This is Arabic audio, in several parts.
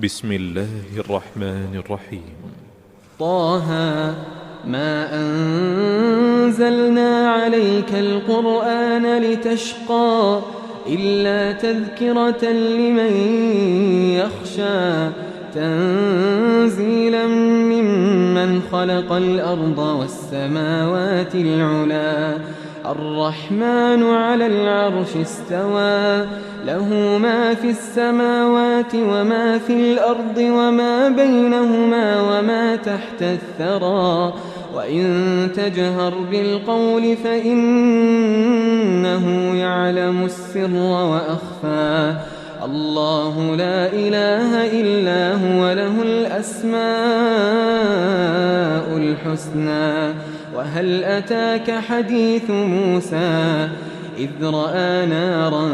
بسم الله الرحمن الرحيم. طه ما أنزلنا عليك القرآن لتشقى إلا تذكرة لمن يخشى تنزيلا ممن خلق الأرض والسماوات العلا الرحمن على العرش استوى له ما في السماوات وما في الأرض وما بينهما وما تحت الثرى وإن تجهر بالقول فإنه يعلم السر وأخفى الله لا إله إلا هو له الأسماء الحسنى وهل أتاك حديث موسى إذ رأى نارا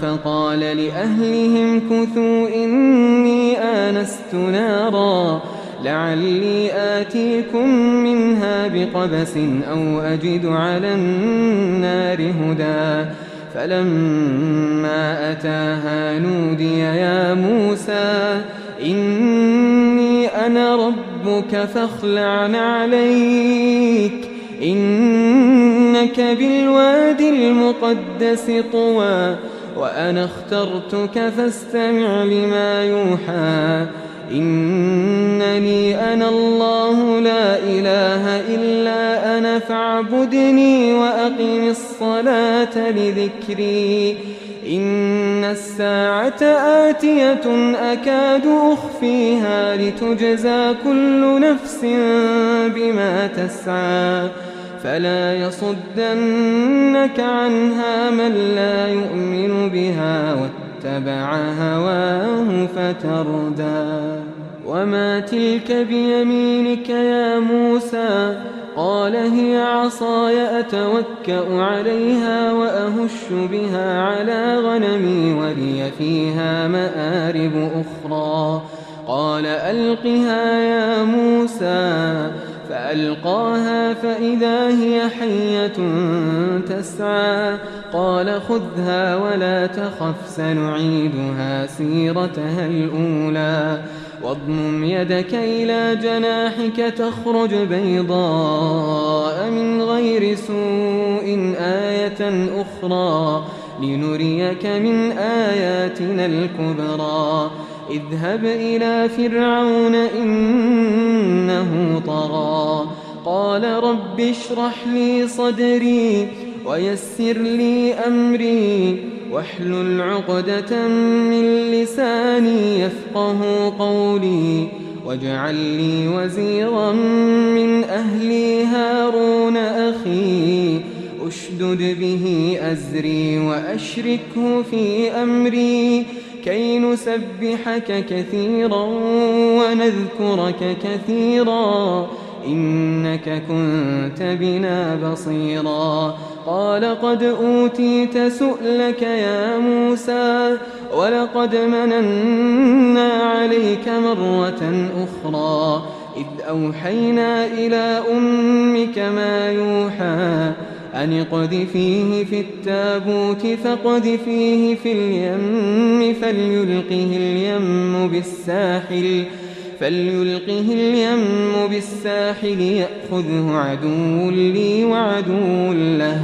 فقال لأهلهم كثوا إني آنست نارا لعلي آتيكم منها بقبس أو أجد على النار هدى فلما أتاها نودي يا موسى إني أنا ربك فاخلع عليك إنك بالوادي المقدس طوى وأنا اخترتك فاستمع لما يوحى إنني أنا الله لا إله إلا أنا فاعبدني وأقم الصلاة لذكري إن الساعة آتية أكاد أخفيها لتجزى كل نفس بما تسعى فلا يصدنك عنها من لا يؤمن بها واتبع هواه فتردى وما تلك بيمينك يا موسى قال هي عصاي أتوكأ عليها وأهش بها على غنمي ولي فيها مآرب أخرى قال ألقها يا موسى فألقاها فإذا هي حية تسعى قال خذها ولا تخف سنعيدها سيرتها الأولى واضمم يدك إلى جناحك تخرج بيضاء من غير سوء آية أخرى لنريك من آياتنا الكبرى اذهب إلى فرعون إنه طغى قال رب اشرح لي صدري ويسر لي أمري واحلل عقدة من لساني يفقه قولي واجعل لي وزيرا من أهلي هارون أخي أشدد به أزري وأشركه في أمري كي نسبحك كثيرا ونذكرك كثيرا إنك كنت بنا بصيرا قال قد أوتيت سؤلك يا موسى ولقد مننا عليك مرة أخرى إذ أوحينا إلى أمك ما يوحى أن اقذفيه في التابوت فاقذفيه في اليم فليلقه اليم بالساحل يأخذه عدو لي وعدو له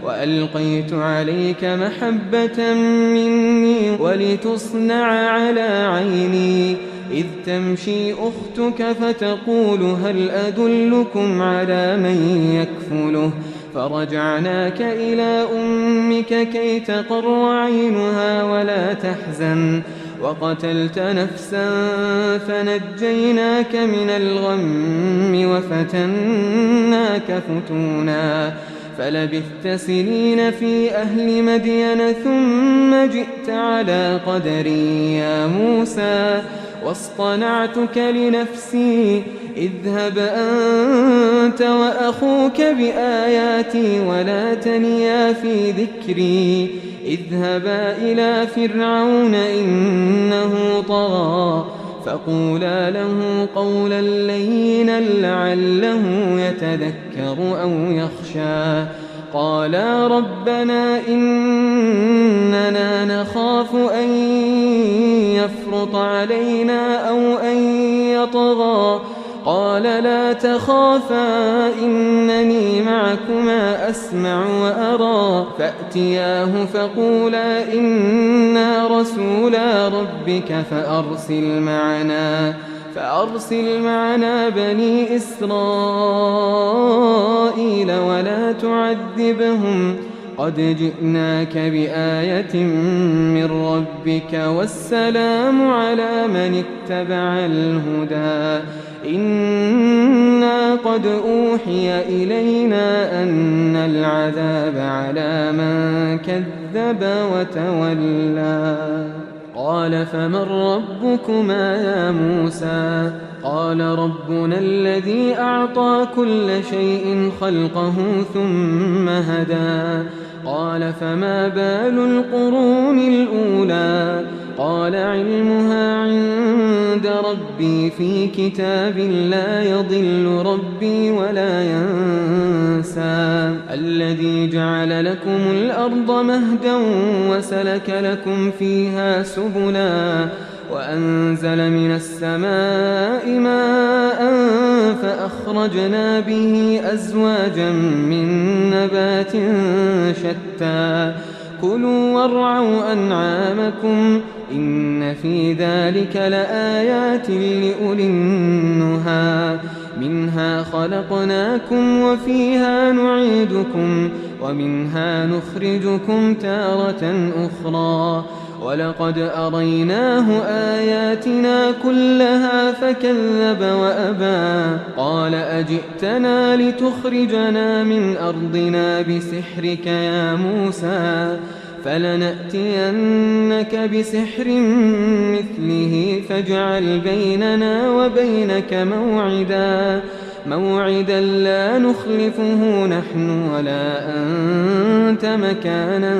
وألقيت عليك محبة مني ولتصنع على عيني إذ تمشي أختك فتقول هل أدلكم على من يكفله فرجعناك إلى أمك كي تقر عينها ولا تحزن وقتلت نفسا فنجيناك من الغم وفتناك فتونا فلبثت سنين في أهل مدين ثم جئت على قدري يا موسى واصطنعتك لنفسي اذهب أنت وأخوك بآياتي ولا تنيا في ذكري اذهبا إلى فرعون إنه طغى فقولا له قولا لينا لعله يتذكر أو يخشى قالا ربنا إننا نخاف أن يفرط يفرط علينا أو أن يطغى قال لا تخافا إنني معكما أسمع وأرى فأتياه فقولا إنا رسولا ربك فأرسل معنا بني إسرائيل ولا تعذبهم قد جئناك بآية من ربك والسلام على من اتبع الهدى إنا قد أوحي إلينا أن العذاب على من كذب وتولى قال فمن ربكما يا موسى قال ربنا الذي أعطى كل شيء خلقه ثم هدى قال فما بال القرون الأولى قال علمها عند ربي في كتاب لا يضل ربي ولا ينسى الذي جعل لكم الأرض مهدا وسلك لكم فيها سبلا وأنزل من السماء ماء فأخرجنا به أزواجا من نبات شتى كلوا وارعوا أنعامكم إن في ذلك لآيات لأولي النهى منها خلقناكم وفيها نعيدكم ومنها نخرجكم تارة أخرى ولقد أريناه آياتنا كلها فكذب وأبى قال أجئتنا لتخرجنا من أرضنا بسحرك يا موسى فلنأتينك بسحر مثله فاجعل بيننا وبينك موعدا لا نخلفه نحن ولا أنت مكانا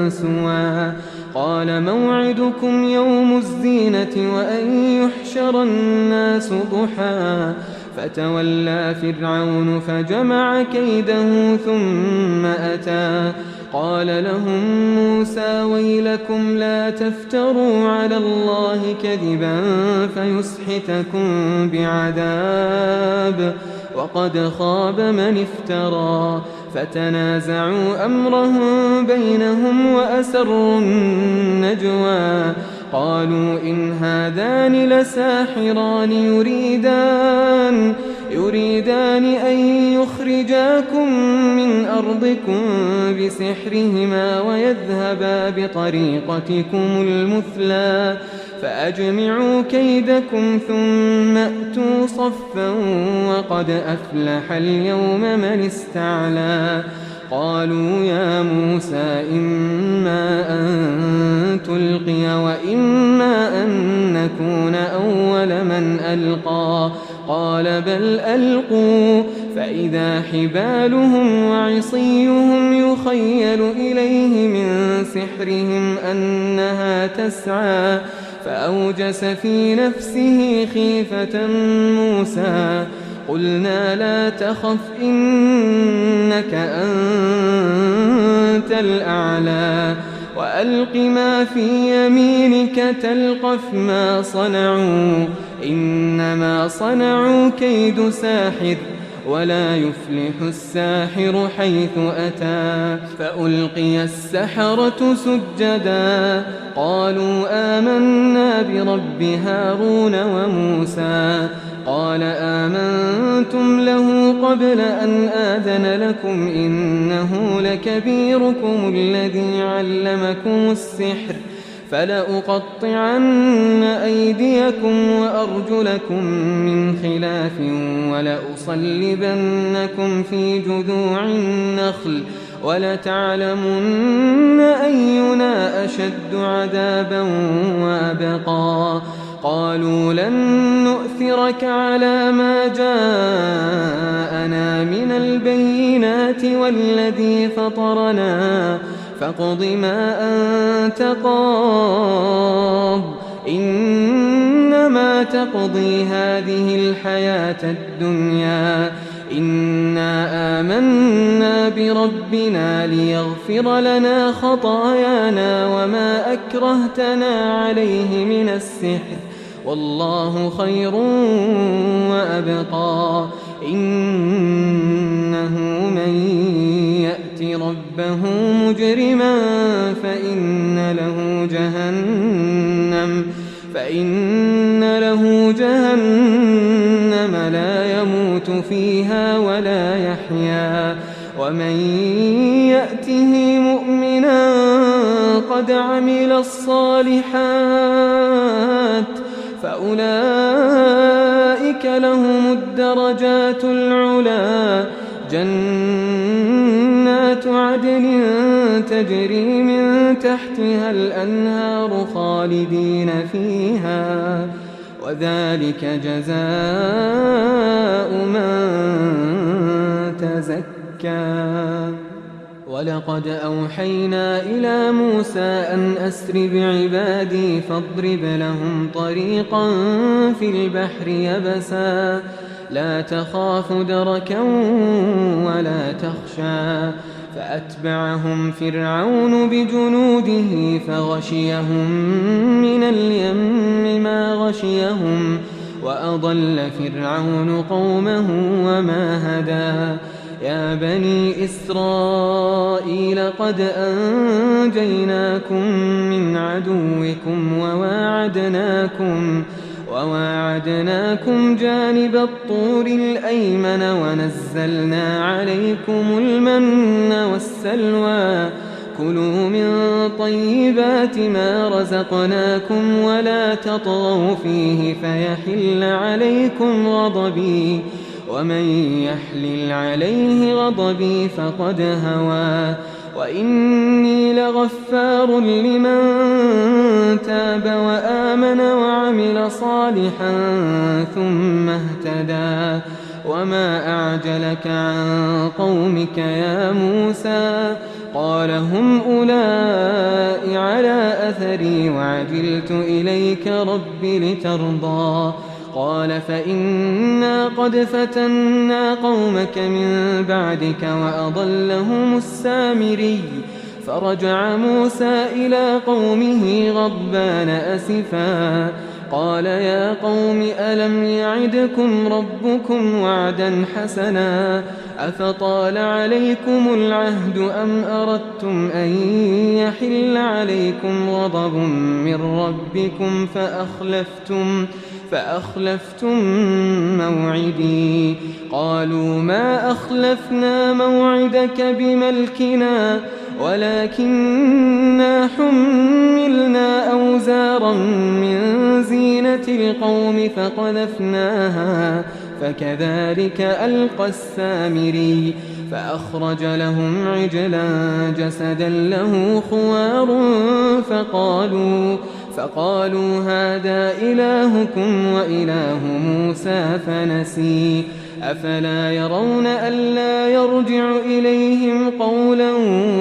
سوى قال موعدكم يوم الزينة وأن يحشر الناس ضحى فتولى فرعون فجمع كيده ثم أتى قال لهم موسى ويلكم لا تفتروا على الله كذبا فيسحتكم بعذاب وقد خاب من افترى فتنازعوا أمرهم بينهم وأسروا النجوى قالوا إن هذان لساحران يريدان أن يخرجاكم من أرضكم بسحرهما ويذهبا بطريقتكم المثلى فأجمعوا كيدكم ثم أتوا صفا وقد أفلح اليوم من استعلى قالوا يا موسى إما أن تلقي وإما أن نكون أول من ألقى قال بل ألقوا فإذا حبالهم وعصيهم يخيل إليه من سحرهم أنها تسعى فأوجس في نفسه خيفة موسى قلنا لا تخف إنك أنت الأعلى وألق ما في يمينك تلقف ما صنعوا إنما صنعوا كيد ساحر ولا يفلح الساحر حيث أتى فألقي السحرة سجدا قالوا آمنا برب هارون وموسى قال آمنتم له قبل أن آذن لكم إنه لكبيركم الذي علمكم السحر فلأقطعن أيديكم وأرجلكم من خلاف ولأصلبنكم في جذوع النخل ولتعلمن أينا أشد عذابا وأبقى قالوا لن نؤثرك على ما جاءنا من البينات والذي فطرنا فاقض ما أنت قاض إنما تقضي هذه الحياة الدنيا إنا آمنا بربنا ليغفر لنا خطايانا وما أكرهتنا عليه من السحر والله خير وأبقى إنه من يأت ربه مجرما فإن له جهنم لا يموت فيها ولا يحيا ومن يأته مؤمنا قد عمل الصالحات فأولئك لهم الدرجات العلى جنات عدن تجري من تحتها الأنهار خالدين فيها وذلك جزاء من تزكى ولقد أوحينا إلى موسى أن أسر بعبادي فاضرب لهم طريقا في البحر يبسا لا تخاف دركا ولا تخشى فأتبعهم فرعون بجنوده فغشيهم من اليم ما غشيهم وأضل فرعون قومه وما هدى يا بني إسرائيل قد أنجيناكم من عدوكم وواعدناكم جانب الطور الأيمن ونزلنا عليكم المن والسلوى كلوا من طيبات ما رزقناكم ولا تطغوا فيه فيحل عليكم غضبي ومن يحلل عليه غضبي فقد هوى وإني لغفار لمن تاب وآمن وعمل صالحا ثم اهتدى وما أعجلك عن قومك يا موسى قال هم أولئك على أثري وعجلت إليك رب لترضى قال فإنا قد فتنا قومك من بعدك وأضلهم السامري فرجع موسى إلى قومه غضبان أسفا قال يا قوم ألم يعدكم ربكم وعدا حسنا أفطال عليكم العهد أم أردتم أن يحل عليكم غضب من ربكم فأخلفتم موعدي قالوا ما أخلفنا موعدك بملكنا ولكننا حملنا أوزارا من زينة القوم فقذفناها فكذلك ألقى السامري فأخرج لهم عجلا جسدا له خوار فقالوا هذا إلهكم وإله موسى فنسي أفلا يرون ألا يرجع إليهم قولا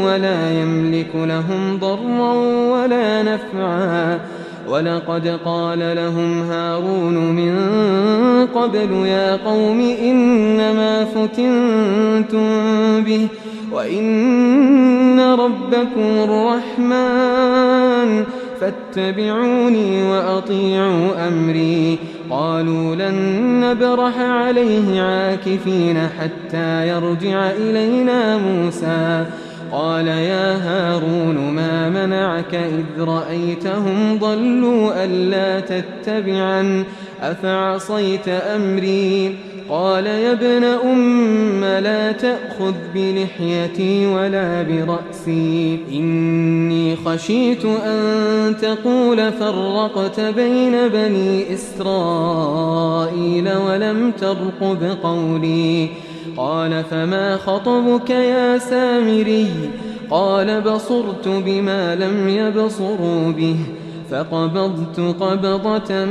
ولا يملك لهم ضرا ولا نفعا ولقد قال لهم هارون من قبل يا قوم إنما فتنتم به وإن ربكم الرحمن فاتبعوني وأطيعوا أمري قالوا لن نبرح عليه عاكفين حتى يرجع إلينا موسى قال يا هارون ما منعك إذ رأيتهم ضلوا ألا تتبعا أفعصيت أمري قال يا ابن أم لا تأخذ بلحيتي ولا برأسي إني خشيت أن تقول فرقت بين بني إسرائيل ولم ترقب قولي قال فما خطبك يا سامري قال بصرت بما لم يبصروا به فقبضت قبضة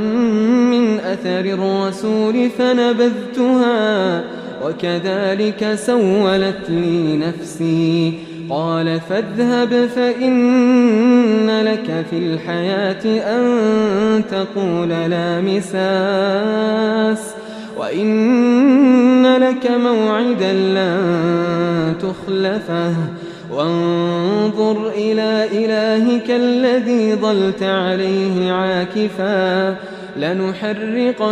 من أثر الرسول فنبذتها وكذلك سولت لي نفسي قال فاذهب فإن لك في الحياة أن تقول لا مساس وإن لك موعدا لن تخلفه وانظر إلى إلهك الذي ظلت عليه عاكفا لنحرقنه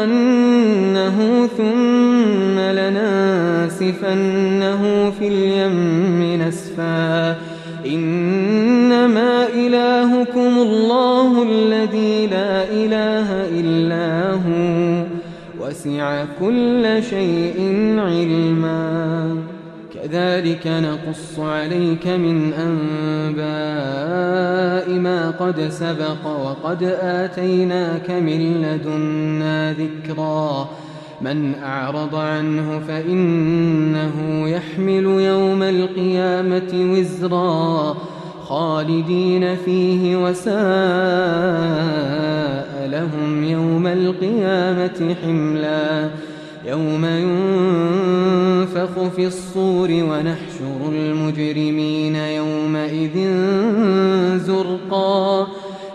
ثم لننسفنه في اليم نسفا إنما إلهكم الله الذي لا إله إلا هو وسع كل شيء علما كذلك نقص عليك من أنباء ما قد سبق وقد آتيناك من لدنا ذكرا من أعرض عنه فإنه يحمل يوم القيامة وزرا خالدين فيه وساء لهم يوم القيامة حملا يوم ينفخ في الصور ونحشر المجرمين يومئذ زرقا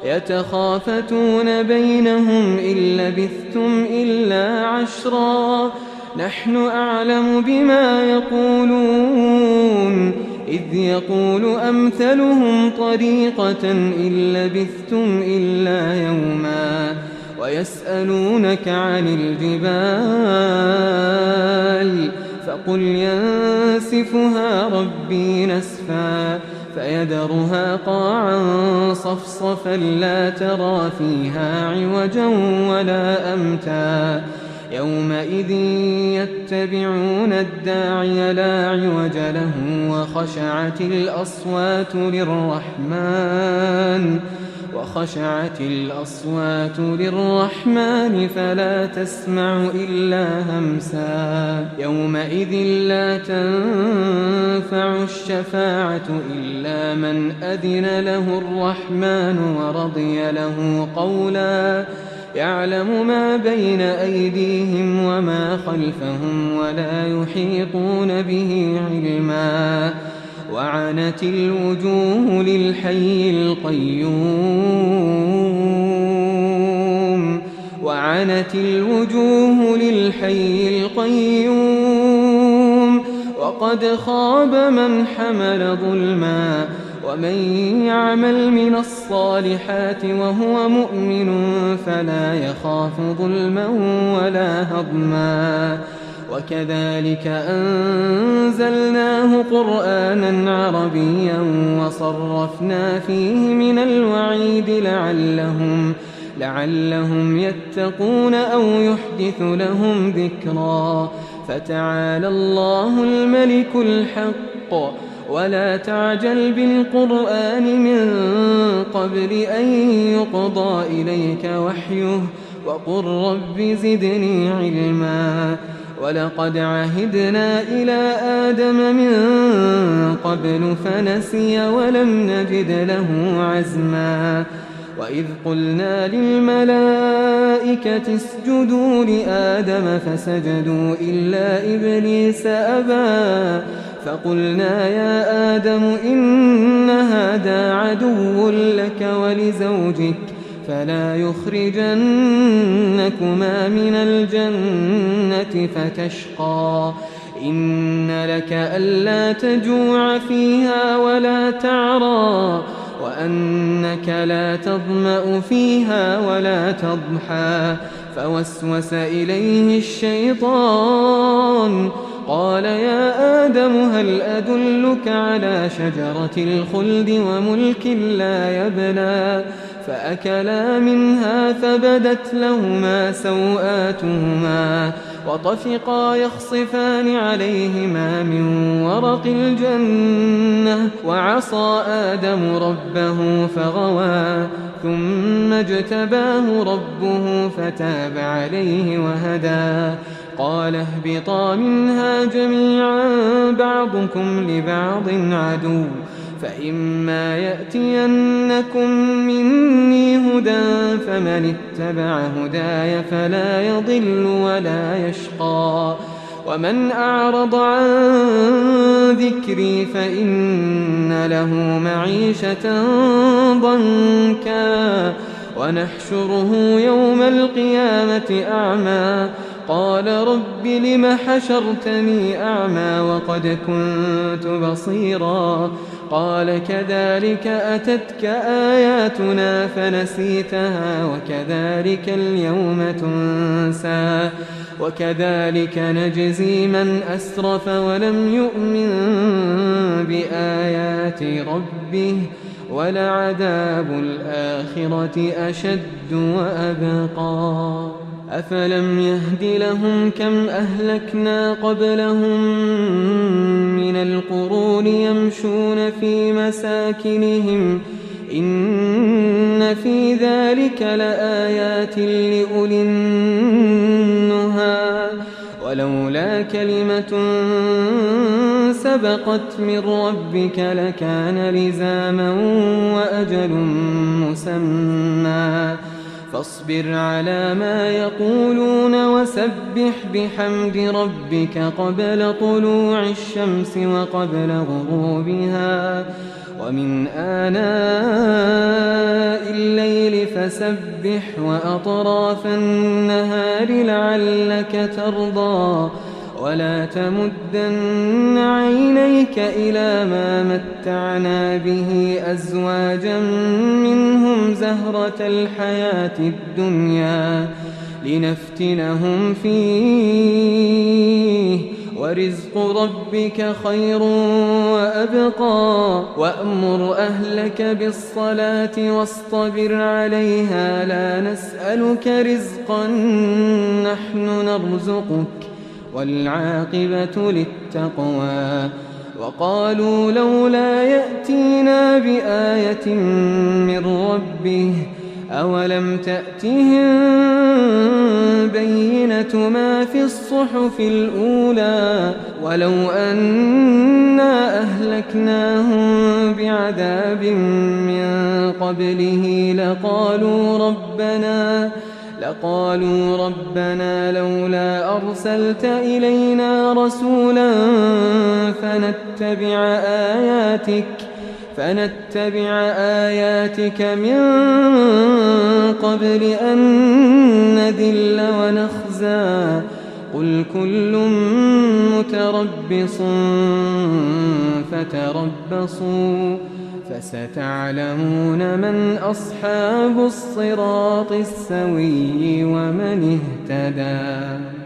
يتخافتون بينهم إن لبثتم إلا عشرا نحن أعلم بما يقولون إذ يقول أمثلهم طريقة إن لبثتم إلا يوما ويسألونك عن الجبال فقل ينسفها ربي نسفا فيذرها قاعا صفصفا لا ترى فيها عوجا ولا أمتا يومئذ يتبعون الداعي لا عوج له وخشعت الأصوات للرحمن فلا تسمع إلا همسا يومئذ لا تنفع الشفاعة إلا من أذن له الرحمن ورضي له قولا يعلم ما بين أيديهم وما خلفهم ولا يحيطون به علما وعنت الوجوه للحي القيوم وقد خاب من حمل ظلما ومن يعمل من الصالحات وهو مؤمن فلا يخاف ظلما ولا هضما وكذلك أنزلناه قرآنا عربيا وصرفنا فيه من الوعيد لعلهم يتقون أو يحدث لهم ذكرا فتعالى الله الملك الحق ولا تعجل بالقرآن من قبل أن يقضى إليك وحيه وقل رب زدني علما ولقد عهدنا إلى آدم من قبل فنسي ولم نجد له عزما وإذ قلنا للملائكة اسجدوا لآدم فسجدوا إلا إبليس أبى فقلنا يا آدم إن هذا عدو لك ولزوجك فلا يخرجنكما من الجنة فتشقى إن لك ألا تجوع فيها ولا تعرى وأنك لا تظمأ فيها ولا تضحى فوسوس إليه الشيطان قال يا آدم هل أدلك على شجرة الخلد وملك لا يبلى فأكلا منها فبدت لهما سوآتهما وطفقا يخصفان عليهما من ورق الجنة وعصى آدم ربه فغوى ثم اجتباه ربه فتاب عليه وهدى قال اهبطا منها جميعا بعضكم لبعض عدو فإما يأتينكم مني هدى فمن اتبع هداي فلا يضل ولا يشقى ومن أعرض عن ذكري فإن له معيشة ضنكا ونحشره يوم القيامة أعمى قال رب لم حشرتني أعمى وقد كنت بصيرا قال كذلك أتتك آياتنا فنسيتها وكذلك اليوم تنسى وكذلك نجزي من أسرف ولم يؤمن بآيات ربه ولعذاب الآخرة أشد وأبقى أفلم يهد لهم كم أهلكنا قبلهم من القرون يمشون في مساكنهم إن في ذلك لآيات لأولي النهى ولولا كلمة سبقت من ربك لكان لزاما وأجل مسمى فاصبر على ما يقولون وسبح بحمد ربك قبل طلوع الشمس وقبل غروبها ومن آناء الليل فسبح وأطراف النهار لعلك ترضى ولا تمدن عينيك إلى ما متعنا به أزواجا منهم زهرة الحياة الدنيا لنفتنهم فيه ورزق ربك خير وأبقى وأمر أهلك بالصلاة واصطبر عليها لا نسألك رزقا نحن نرزقك والعاقبة للتقوى وقالوا لولا يأتينا بآية من ربه أولم تأتهم بينة ما في الصحف الأولى ولو أنا أهلكناهم بعذاب من قبله لقالوا ربنا لولا أرسلت إلينا رسولا فنتبع آياتك من قبل أن نذل ونخزى قل كل متربص فتربصوا فستعلمون من أصحاب الصراط السوي ومن اهتدى.